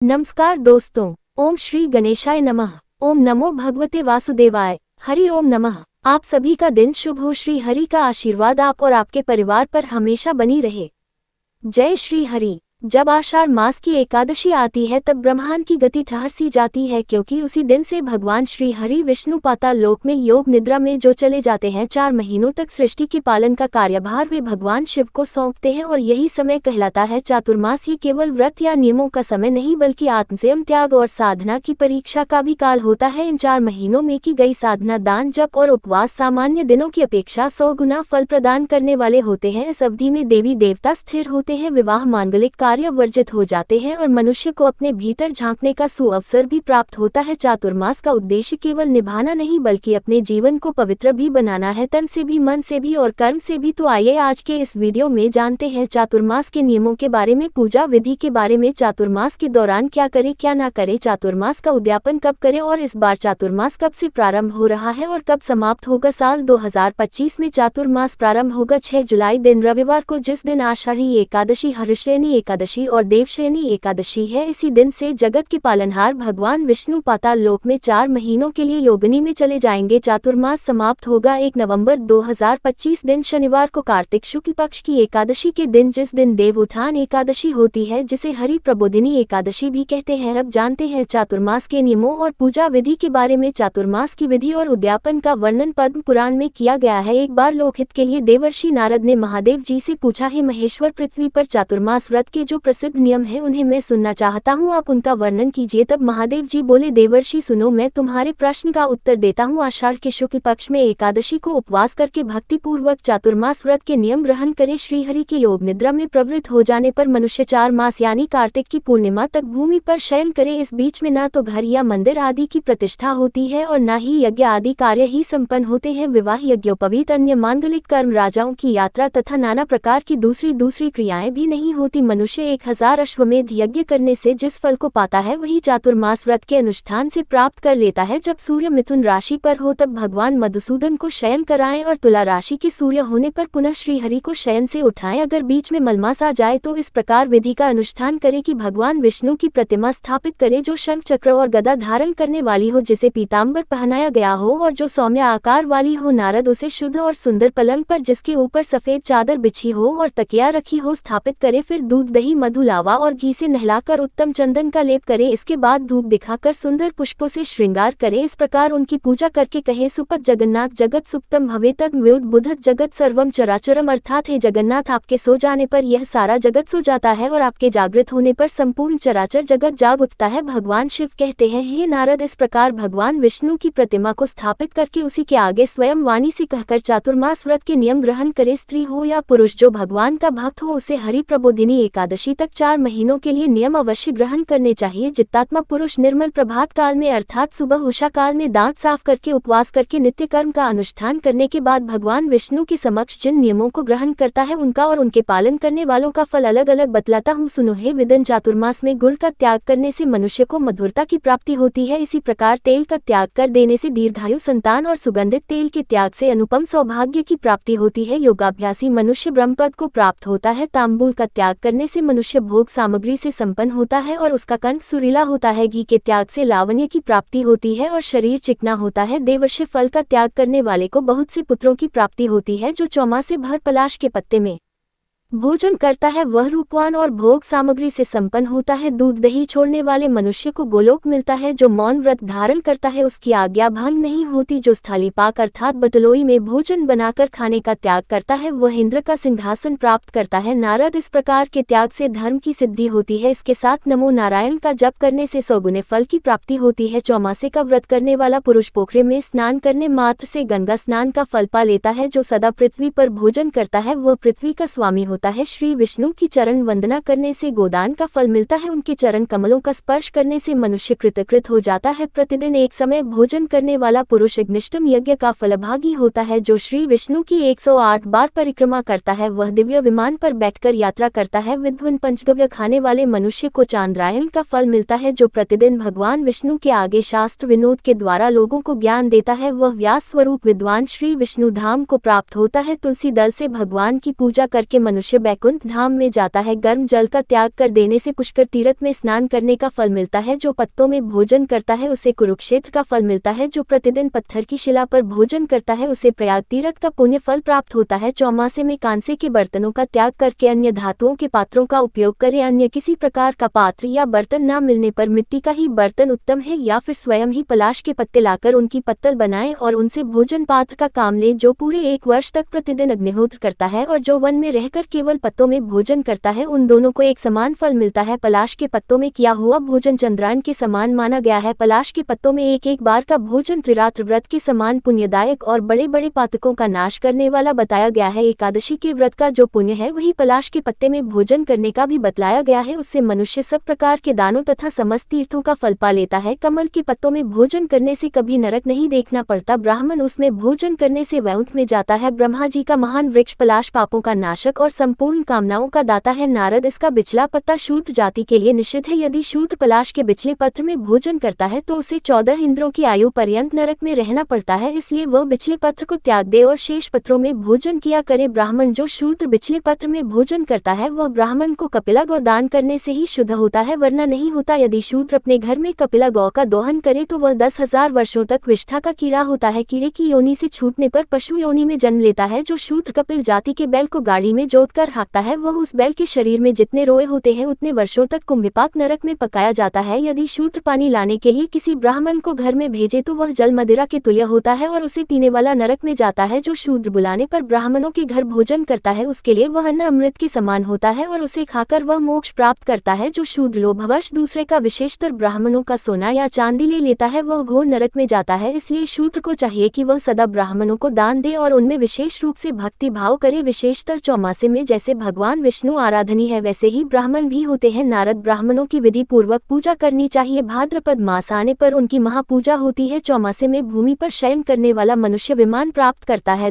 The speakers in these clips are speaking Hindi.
नमस्कार दोस्तों। ओम श्री गणेशाय नमः। ओम नमो भगवते वासुदेवाय। हरि ओम नमः। आप सभी का दिन शुभ हो। श्री हरि का आशीर्वाद आप और आपके परिवार पर हमेशा बनी रहे। जय श्री हरि। जब आषाढ़ मास की एकादशी आती है तब ब्रह्मांड की गति ठहर सी जाती है, क्योंकि उसी दिन से भगवान श्री हरि विष्णु पाताल लोक में योग निद्रा में जो चले जाते हैं। 4 महीनों तक सृष्टि के पालन का कार्यभार वे भगवान शिव को सौंपते हैं और यही समय कहलाता है चातुर्मास। ये केवल व्रत या नियमों का समय नहीं बल्कि आत्मसंयम, त्याग और साधना की परीक्षा का भी काल होता है। इन 4 महीनों में की गई साधना, दान, जप और उपवास सामान्य दिनों की अपेक्षा 100 गुना फल प्रदान करने वाले होते हैं। इस अवधि में देवी देवता स्थिर होते हैं, विवाह मांगलिक कार्य वर्जित हो जाते हैं और मनुष्य को अपने भीतर झांकने का सुअवसर भी प्राप्त होता है। चातुर्मास का उद्देश्य केवल निभाना नहीं बल्कि अपने जीवन को पवित्र भी बनाना है, तन से भी, मन से भी और कर्म से भी। तो आइए आज के इस वीडियो में जानते हैं चातुर्मास के नियमों के बारे में, पूजा विधि के बारे में, चातुर्मास के दौरान क्या करें क्या ना करें, चातुर्मास का उद्यापन कब करें और इस बार चातुर्मास कब से प्रारंभ हो रहा है और कब समाप्त होगा। साल 2025 में चातुर्मास प्रारंभ होगा 6 जुलाई दिन रविवार को, जिस दिन आषाढ़ी एकादशी, हरिश्रेणी एकादशी और देवश्रेणी एकादशी है। इसी दिन से जगत के पालनहार भगवान विष्णु पाताल लोक में 4 महीनों के लिए योगिनी में चले जाएंगे। चातुर्मास समाप्त होगा 1 नवंबर 2025 दिन शनिवार को, कार्तिक शुक्ल पक्ष की एकादशी के दिन, जिस दिन देव उठान एकादशी होती है, जिसे हरि प्रबोधिनी एकादशी भी कहते हैं। अब जानते हैं चातुर्मास के नियमों और पूजा विधि के बारे में। चातुर्मास की विधि और उद्यापन का वर्णन पद्म पुराण में किया गया है। एक बार लोकहित के लिए देवर्षि नारद ने महादेव जी से पूछा, हे महेश्वर, पृथ्वी पर चातुर्मास व्रत के जो प्रसिद्ध नियम है उन्हें मैं सुनना चाहता हूँ, आप उनका वर्णन कीजिए। तब महादेव जी बोले, देवर्षि सुनो, मैं तुम्हारे प्रश्न का उत्तर देता हूँ। आषाढ़ के शुक्ल पक्ष में एकादशी को उपवास करके भक्ति पूर्वक चातुर्मास व्रत के नियम ग्रहण करे। श्रीहरि के योग निद्रा में प्रवृत्त हो जाने पर मनुष्य 4 मास यानी कार्तिक की पूर्णिमा तक भूमि पर शयन करे। इस बीच में न तो घर या मंदिर आदि की प्रतिष्ठा होती है और न ही यज्ञ आदि कार्य ही संपन्न होते हैं। विवाह, यज्ञोपवीत, अन्य मांगलिक कर्म, राजाओं की यात्रा तथा नाना प्रकार की दूसरी क्रियाएं भी नहीं होती। मनुष्य 1000 अश्वमेध यज्ञ करने से जिस फल को पाता है वही चातुर्मास व्रत के अनुष्ठान से प्राप्त कर लेता है। जब सूर्य मिथुन राशि पर हो तब भगवान मधुसूदन को शयन कराएं और तुला राशि के सूर्य होने पर पुनः श्रीहरि को शयन से उठाएं। अगर बीच में मलमास आ जाए तो इस प्रकार विधि का अनुष्ठान करे कि भगवान विष्णु की प्रतिमा स्थापित करे जो शंख चक्र और गदा धारण करने वाली हो, जिसे पीताम्बर पहनाया गया हो और जो सौम्य आकार वाली हो। नारद उसे शुद्ध और सुंदर पलंग पर, जिसके ऊपर सफेद चादर बिछी हो और तकिया रखी हो, स्थापित करे। फिर दूध, दही, मधु, लावा और घी से नहलाकर उत्तम चंदन का लेप करे। इसके बाद धूप दिखाकर सुंदर पुष्पों से श्रृंगार करे। इस प्रकार उनकी पूजा करके कहे, सुपथ जगन्नाथ जगत सुप्तम भवेतद व्युत बुधत जगत सर्वम चराचरम, अर्थात हे जगन्नाथ, आपके सो जाने पर यह सारा जगत सो जाता है और आपके जागृत होने पर संपूर्ण चराचर जगत जाग उठता है। भगवान शिव कहते हैं, हे नारद, इस प्रकार भगवान विष्णु की प्रतिमा को स्थापित करके उसी के आगे स्वयं वाणी से कहकर चातुर्मास व्रत के नियम ग्रहण करे। स्त्री हो या पुरुष, जो भगवान का भक्त हो उसे हरि प्रबोधिनी एकादशी तक 4 महीनों के लिए नियम अवश्य ग्रहण करने चाहिए। जितात्मा पुरुष निर्मल प्रभात काल में अर्थात सुबह उषा काल में दांत साफ करके उपवास करके नित्य कर्म का अनुष्ठान करने के बाद भगवान विष्णु के समक्ष जिन नियमों को ग्रहण करता है उनका और उनके पालन करने वालों का फल अलग अलग बतलाता हूँ, सुनो। हे विदन, चातुर्मास में गुड़ का त्याग करने से मनुष्य को मधुरता की प्राप्ति होती है। इसी प्रकार तेल का त्याग कर देने से दीर्घायु, संतान और सुगंधित तेल के त्याग से अनुपम सौभाग्य की प्राप्ति होती है। योगाभ्यासी मनुष्य ब्रह्मपद को प्राप्त होता है। तांबूल का त्याग करने से मनुष्य भोग सामग्री से संपन्न होता है और उसका कंठ सुरीला होता है। घी के त्याग से लावण्य की प्राप्ति होती है और शरीर चिकना होता है। देवर्षि फल का त्याग करने वाले को बहुत से पुत्रों की प्राप्ति होती है। जो चौमासे भर पलाश के पत्ते में भोजन करता है वह रूपवान और भोग सामग्री से संपन्न होता है। दूध, दही छोड़ने वाले मनुष्य को गोलोक मिलता है। जो मौन व्रत धारण करता है उसकी आज्ञा भंग नहीं होती। जो स्थाली पाक अर्थात बटलोई में भोजन बनाकर खाने का त्याग करता है वह इंद्र का सिंहासन प्राप्त करता है। नारद, इस प्रकार के त्याग से धर्म की सिद्धि होती है। इसके साथ नमो नारायण का जप करने से 100 गुने फल की प्राप्ति होती है। चौमासे का व्रत करने वाला पुरुष पोखरे में स्नान करने मात्र से गंगा स्नान का फल पा लेता है। जो सदा पृथ्वी पर भोजन करता है वह पृथ्वी का स्वामी होता है। श्री विष्णु की चरण वंदना करने से गोदान का फल मिलता है। उनके चरण कमलों का स्पर्श करने से मनुष्य कृतकृत हो जाता है। प्रतिदिन एक समय भोजन करने वाला पुरुष अग्निष्टम यज्ञ का फलभागी होता है। जो श्री विष्णु की 108 बार परिक्रमा करता है वह दिव्य विमान पर बैठकर यात्रा करता है। विद्वान पंचगव्य खाने वाले मनुष्य को चांद्रायन का फल मिलता है। जो प्रतिदिन भगवान विष्णु के आगे शास्त्र विनोद के द्वारा लोगों को ज्ञान देता है वह व्यास स्वरूप विद्वान श्री विष्णु धाम को प्राप्त होता है। तुलसी दल से भगवान की पूजा करके मनुष्य मनुष्य बैकुंठ धाम में जाता है। गर्म जल का त्याग कर देने से पुष्कर तीर्थ में स्नान करने का फल मिलता है। जो पत्तों में भोजन करता है उसे कुरुक्षेत्र का फल मिलता है। जो प्रतिदिन पत्थर की शिला पर भोजन करता है उसे प्रयाग तीर्थ का पुण्य फल प्राप्त होता है। चौमासे में कांसे के बर्तनों का त्याग करके अन्य धातुओं के पात्रों का उपयोग करें। अन्य किसी प्रकार का पात्र या बर्तन न मिलने पर मिट्टी का ही बर्तन उत्तम है, या फिर स्वयं ही पलाश के पत्ते लाकर उनकी पत्तल बनाएं और उनसे भोजन पात्र का काम लें। जो पूरे 1 वर्ष तक प्रतिदिन अग्निहोत्र करता है और जो वन में रहकर केवल पत्तों में भोजन करता है, उन दोनों को एक समान फल मिलता है। पलाश के पत्तों में किया हुआ भोजन चंद्रायन के समान माना गया है। पलाश के पत्तों में एक बार का भोजन त्रिरात्र व्रत के समान पुण्यदायक और बड़े बड़े पातकों का नाश करने वाला बताया गया है। एकादशी के व्रत का जो पुण्य है वही पलाश के पत्ते में भोजन करने का भी बतलाया गया है। उससे मनुष्य सब प्रकार के दानों तथा समस्त तीर्थों का फल पा लेता है। कमल के पत्तों में भोजन करने से कभी नरक नहीं देखना पड़ता। ब्राह्मण उसमें भोजन करने से वैकुंठ में जाता है। ब्रह्मा जी का महान वृक्ष पलाश पापों का नाशक और संपूर्ण कामनाओं का दाता है। नारद, इसका बिचला पत्ता शूद्र जाति के लिए निषिद्ध है। यदि शूद्र पलाश के बिचले पत्र में भोजन करता है तो उसे 14 इंद्रों की आयु पर्यंत नरक में रहना पड़ता है। इसलिए वह बिचले पत्र को त्याग दे और शेष पत्रों में भोजन किया करे। ब्राह्मण जो शूद्र बिचले पत्र में भोजन करता है वह ब्राह्मण को कपिला गौ दान करने से ही शुद्ध होता है, वरना नहीं होता। यदि शूद्र अपने घर में कपिला गौ का दोहन करे तो वह 10,000 वर्षों तक विष्ठा का कीड़ा होता है। कीड़े की योनि से छूटने पर पशु योनि में जन्म लेता है। जो शूद्र कपिल जाति के बैल को गाड़ी में जोतकर हाँकता है वह उस बैल के शरीर में जितने रोए होते हैं उतने वर्षों तक कुंभिपाक नरक में पकाया जाता है। यदि शूद्र पानी लाने के लिए किसी ब्राह्मण को घर में भेजे तो वह जल मदिरा के तुल्य होता है और उसे पीने वाला नरक में जाता है। जो शूद्र बुलाने पर ब्राह्मणों के घर भोजन करता है उसके लिए वह अन्न अमृत के समान होता है और उसे खाकर वह मोक्ष प्राप्त करता है। जो शूद्र लोभवश दूसरे का, विशेषतर ब्राह्मणों का सोना या चांदी ले लेता है वह घोर नरक में जाता है। इसलिए शूद्र को चाहिए कि वह सदा ब्राह्मणों को दान दे और उनमें विशेष रूप से भक्ति भाव करे। विशेषतर चौमासे में जैसे भगवान विष्णु आराधनीय है वैसे ही ब्राह्मण भी होते हैं। नारद, ब्राह्मणों की विधि पूर्वक पूजा करनी चाहिए। भाद्रपद मास आने पर उनकी महापूजा होती है। चौमासे में भूमि पर शयन करने वाला मनुष्य विमान प्राप्त करता है।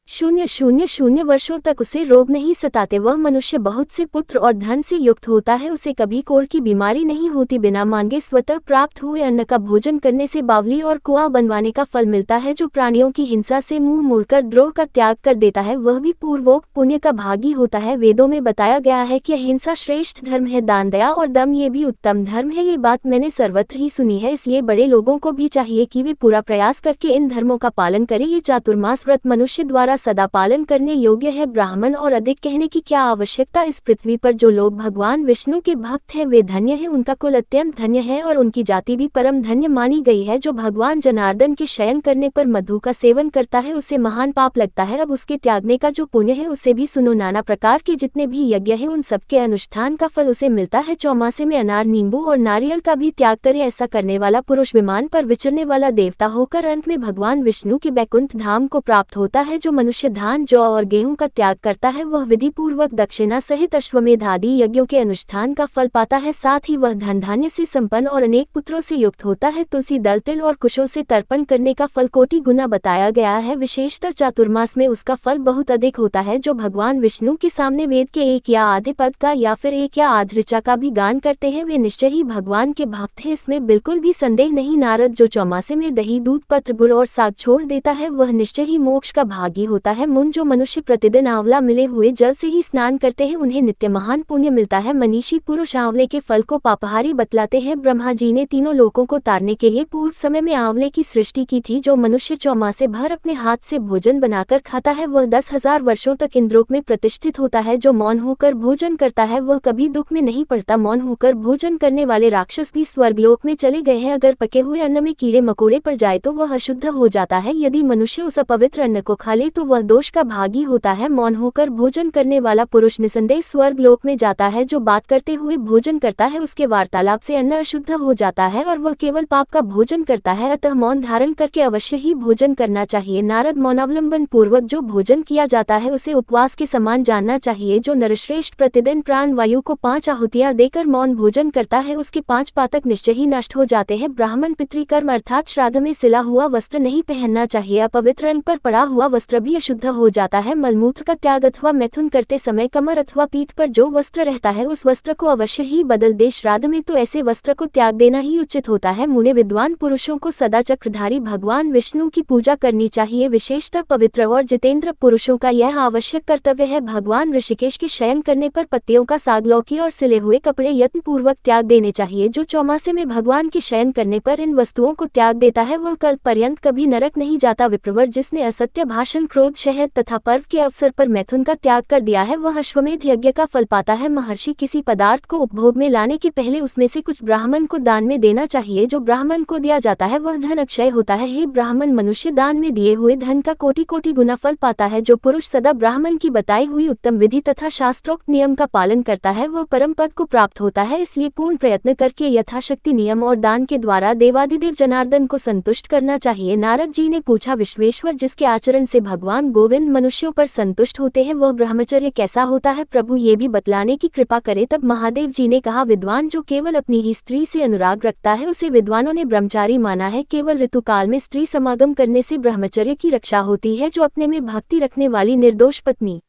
10,000 वर्षों तक उसे रोग नहीं सताते। वह मनुष्य बहुत से पुत्र और धन से युक्त होता है। उसे कभी कोढ़ की बीमारी नहीं होती। बिना मांगे स्वतः प्राप्त हुए अन्न का भोजन करने से बावली और कुआं बनवाने का फल मिलता है। जो प्राणियों की हिंसा से मुंह मोड़कर द्रोह का त्याग कर देता है वह भी पूर्वोक्त पुण्य का भागी होता है। वेदों में बताया गया है कि अहिंसा श्रेष्ठ धर्म है, दान, दया और दम ये भी उत्तम धर्म है। ये बात मैंने सर्वत्र ही सुनी है, इसलिए बड़े लोगों को भी चाहिए कि वे पूरा प्रयास करके इन धर्मों का पालन करें। ये चातुर्मास व्रत मनुष्य द्वारा सदा पालन करने योग्य है। ब्राह्मण और अधिक कहने की क्या आवश्यकता। इस पृथ्वी पर जो लोग भगवान विष्णु के भक्त हैं वे धन्य हैं, उनका कुल अत्यंत धन्य है और उनकी जाति भी परम धन्य मानी गई है। जो भगवान जनार्दन के शयन करने पर मधु का सेवन करता है उसे महान पाप लगता है। अब उसके त्यागने का जो पुण्य है उसे भी सुनो। नाना प्रकार के जितने भी यज्ञ है उन सबके अनुष्ठान का फल उसे मिलता है। चौमासे में अनार, नींबू और नारियल का भी त्याग करे। ऐसा करने वाला पुरुष विमान पर विचरने वाला देवता होकर अंत में भगवान विष्णु के बैकुंठ धाम को प्राप्त होता है। जो मनुष्य धान, जौ और गेहूं का त्याग करता है वह विधि पूर्वक दक्षिणा सहित अश्वमेध आदि यज्ञों के अनुष्ठान का फल पाता है। साथ ही वह धन धान्य से संपन्न और अनेक पुत्रों से युक्त होता है। तुलसी, दल, तिल और कुशों से तर्पण करने का फल कोटि गुना बताया गया है। विशेषतर चातुर्मास में उसका फल बहुत अधिक होता है। जो भगवान विष्णु के सामने वेद के एक या आधे पद का या फिर एक या आध ऋचा का भी गान करते हैं वे निश्चय ही भगवान के भक्त हैं, इसमें बिल्कुल भी संदेह नहीं। नारद, जो चौमासे में दही, दूध, पत्र, गुड़ और साग छोड़ देता है वह निश्चय ही मोक्ष का भागी होता है। मुन, जो मनुष्य प्रतिदिन आंवला मिले हुए जल से ही स्नान करते हैं उन्हें नित्य महान पुण्य मिलता है। मनीषी पुरुष आंवले के फल को पापहारी बतलाते हैं। ब्रह्मा जी ने तीनों लोकों को तारने के लिए पूर्व समय में आंवले की सृष्टि की थी। जो मनुष्य चौमासे भर अपने हाथ से भोजन बनाकर खाता है वह 10,000 वर्षों तक इंद्रोक में प्रतिष्ठित होता है। जो मौन होकर भोजन करता है वह कभी दुख में नहीं पड़ता। मौन होकर भोजन करने वाले राक्षस भी स्वर्गलोक में चले गए हैं। अगर पके हुए अन्न में कीड़े मकोड़े पड़ जाए तो वह अशुद्ध हो जाता है। यदि मनुष्य उस अपवित्र अन्न को खा ले तो वह दोष का भागी होता है। मौन होकर भोजन करने वाला पुरुष निसंदेह स्वर्ग लोक में जाता है। जो बात करते हुए भोजन करता है उसके वार्तालाप से अन्न अशुद्ध हो जाता है और वह केवल पाप का भोजन करता है। अतः मौन धारण करके अवश्य ही भोजन करना चाहिए। नारद, मौनावलंबन पूर्वक जो भोजन किया जाता है उसे उपवास के समान जानना चाहिए। जो नरश्रेष्ठ प्रतिदिन प्राण वायु को 5 आहुतियां देकर मौन भोजन करता है उसके 5 पातक निश्चय ही नष्ट हो जाते हैं। ब्राह्मण पितृकर्म अर्थात श्राद्ध में सिला हुआ वस्त्र नहीं पहनना चाहिए। अपवित्र अंग पर पड़ा हुआ वस्त्र भी भी अशुद्ध हो जाता है। मलमूत्र का त्याग अथवा मैथुन करते समय कमर अथवा पीठ पर जो वस्त्र रहता है उस वस्त्र को अवश्य ही बदल दे। श्राद्ध में तो ऐसे वस्त्र को त्याग देना ही उचित होता है। मुने विद्वान पुरुषों को सदा चक्रधारी भगवान विष्णु की पूजा करनी चाहिए। विशेषतः पवित्र और जितेंद्र पुरुषों का यह आवश्यक कर्तव्य है। भगवान ऋषिकेश के शयन करने पर पत्तियों का साग, लौकी और सिले हुए कपड़े यत्न पूर्वक त्याग देने चाहिए। जो चौमासे में भगवान के शयन करने पर इन वस्तुओं को त्याग देता है वह कल पर्यंत कभी नरक नहीं जाता। विप्रवर जिसने असत्य भाषण, क्रोध, शहद तथा पर्व के अवसर पर मैथुन का त्याग कर दिया है वह अश्वमेध यज्ञ का फल पाता है। महर्षि, किसी पदार्थ को उपभोग में लाने के पहले उसमें से कुछ ब्राह्मण को दान में देना चाहिए। जो ब्राह्मण को दिया जाता है वह धन अक्षय होता है। हे ब्राह्मण, मनुष्य दान में दिए हुए धन का कोटि कोटि गुना फल पाता है। जो पुरुष सदा ब्राह्मण की बताई हुई उत्तम विधि तथा शास्त्रोक्त नियम का पालन करता है वह परम पद को प्राप्त होता है। इसलिए पूर्ण प्रयत्न करके यथाशक्ति नियम और दान के द्वारा देवादिदेव जनार्दन को संतुष्ट करना चाहिए। नारद जी ने पूछा, विश्वेश्वर, जिसके आचरण से भगवान गोविंद मनुष्यों पर संतुष्ट होते हैं वह ब्रह्मचर्य कैसा होता है? प्रभु ये भी बतलाने की कृपा करे। तब महादेव जी ने कहा, विद्वान जो केवल अपनी ही स्त्री से अनुराग रखता है उसे विद्वानों ने ब्रह्मचारी माना है। केवल ऋतुकाल में स्त्री समागम करने से ब्रह्मचर्य की रक्षा होती है। जो अपने में भक्ति रखने वाली निर्दोष पत्नी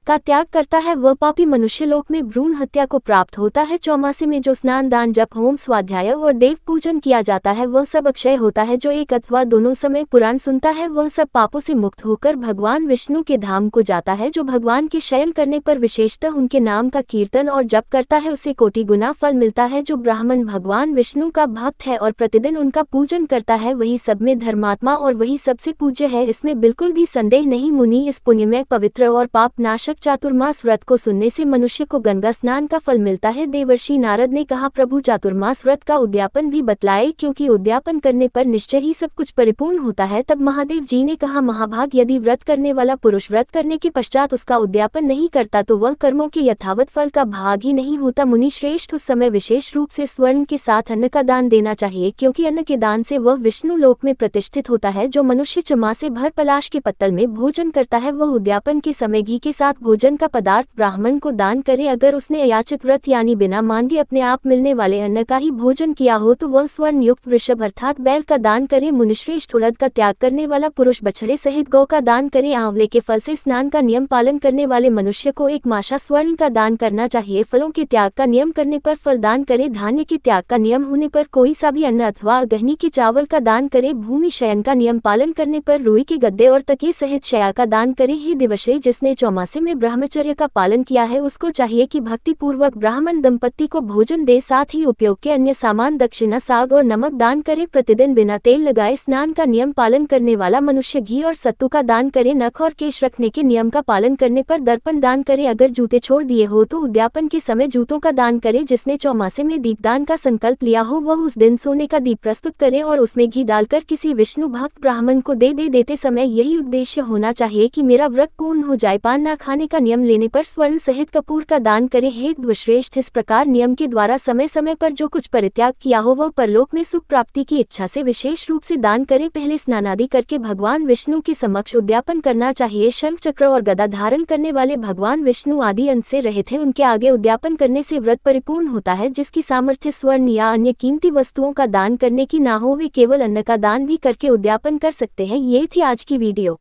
का त्याग करता है वह पापी मनुष्य लोक में भ्रूण हत्या को प्राप्त होता है। चौमासे में जो स्नान, दान, जप, होम, स्वाध्याय और देव पूजन किया जाता है वह सब अक्षय होता है। जो एक अथवा दोनों समय पुराण सुनता है वह सब पापों से मुक्त होकर भगवान विष्णु के धाम को जाता है। जो भगवान के शयन करने पर विशेषतः उनके नाम का कीर्तन और जप करता है उसे कोटि गुना फल मिलता है। जो ब्राह्मण भगवान विष्णु का भक्त है और प्रतिदिन उनका पूजन करता है वही सब में धर्मात्मा और वही सबसे पूज्य है, इसमें बिल्कुल भी संदेह नहीं। मुनि, इस पुण्यमय, पवित्र और पाप नाशक चातुर्मास व्रत को सुनने से मनुष्य को गंगा स्नान का फल मिलता है। देवर्षि नारद ने कहा, प्रभु चातुर्मास व्रत का उद्यापन भी बतलाए, क्योंकि उद्यापन करने पर निश्चय ही सब कुछ परिपूर्ण होता है। तब महादेव जी ने कहा, महाभाग, यदि व्रत करने वाला पुरुष व्रत करने के पश्चात उसका उद्यापन नहीं करता तो वह कर्मों के यथावत फल का भाग ही नहीं होता। मुनि श्रेष्ठ, उस समय विशेष रूप से स्वर्ण के साथ अन्न का दान देना चाहिए, क्योंकि अन्न के दान से वह विष्णु लोक में प्रतिष्ठित होता है। जो मनुष्य चमासे भर पलाश के पत्तल में भोजन करता है वह उद्यापन के समय घी के साथ भोजन का पदार्थ ब्राह्मण को दान करे। अगर उसने अयाचित व्रत यानी बिना मांगे अपने आप मिलने वाले अन्न का ही भोजन किया हो तो वह स्वर्ण युक्त वृषभ अर्थात बैल का दान करे। मुनिश्रेष्ठ, उड़द का त्याग करने वाला पुरुष बछड़े सहित गौ का दान करे। आंवले के फल से स्नान का नियम पालन करने वाले मनुष्य को एक माशा स्वर्ण का दान करना चाहिए। फलों के त्याग का नियम करने पर फल दान करे। धान्य के त्याग का नियम होने पर कोई सा भी अन्न अथवा गहनी के चावल का दान करे। भूमि शयन का नियम पालन करने पर रुई के गद्दे और तकिए सहित शया का दान करे। हे दिवशे, जिसने चौमासे में ब्रह्मचर्य का पालन किया है उसको चाहिए कि भक्ति पूर्वक ब्राह्मण दंपत्ति को भोजन दे, साथ ही उपयोग के अन्य सामान, दक्षिणा, साग और नमक दान करे। प्रतिदिन बिना तेल लगाए स्नान का नियम पालन करने वाला मनुष्य घी और सत्तू का दान करे। नख और केश रखने के नियम का पालन करने पर दर्पण दान करे। अगर जूते छोड़ दिए हो तो उद्यापन के समय जूतों का दान करे। जिसने चौमासे में दीपदान का संकल्प लिया हो वह उस दिन सोने का दीप प्रस्तुत करे और उसमें घी डालकर किसी विष्णु भक्त ब्राह्मण को देते समय यही उद्देश्य होना चाहिए कि मेरा व्रत पूर्ण हो जाए। पान न खाने का नियम लेने पर स्वर्ण सहित कपूर का दान करे। हे द्विश्रेष्ठ, इस प्रकार नियम के द्वारा समय समय पर जो कुछ परित्याग किया हो वह परलोक में सुख प्राप्ति की इच्छा से विशेष रूप से दान करे। पहले स्नानादि करके भगवान विष्णु के समक्ष उद्यापन करना चाहिए। शंख, चक्र और गदा धारण करने वाले भगवान विष्णु आदि अंश से रहित हैं, उनके आगे उद्यापन करने से व्रत परिपूर्ण होता है। जिसकी सामर्थ्य स्वर्ण या अन्य कीमती वस्तुओं का दान करने की ना हो वे केवल अन्न का दान भी करके उद्यापन कर सकते हैं। ये थी आज की वीडियो।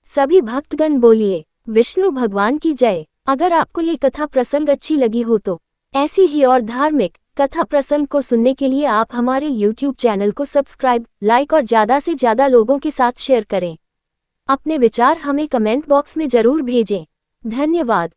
सभी भक्तगण बोलिए विष्णु भगवान की जय। अगर आपको ये कथा प्रसंग अच्छी लगी हो तो ऐसी ही और धार्मिक कथा प्रसंग को सुनने के लिए आप हमारे YouTube चैनल को सब्सक्राइब, लाइक और ज़्यादा से ज़्यादा लोगों के साथ शेयर करें। अपने विचार हमें कमेंट बॉक्स में जरूर भेजें। धन्यवाद।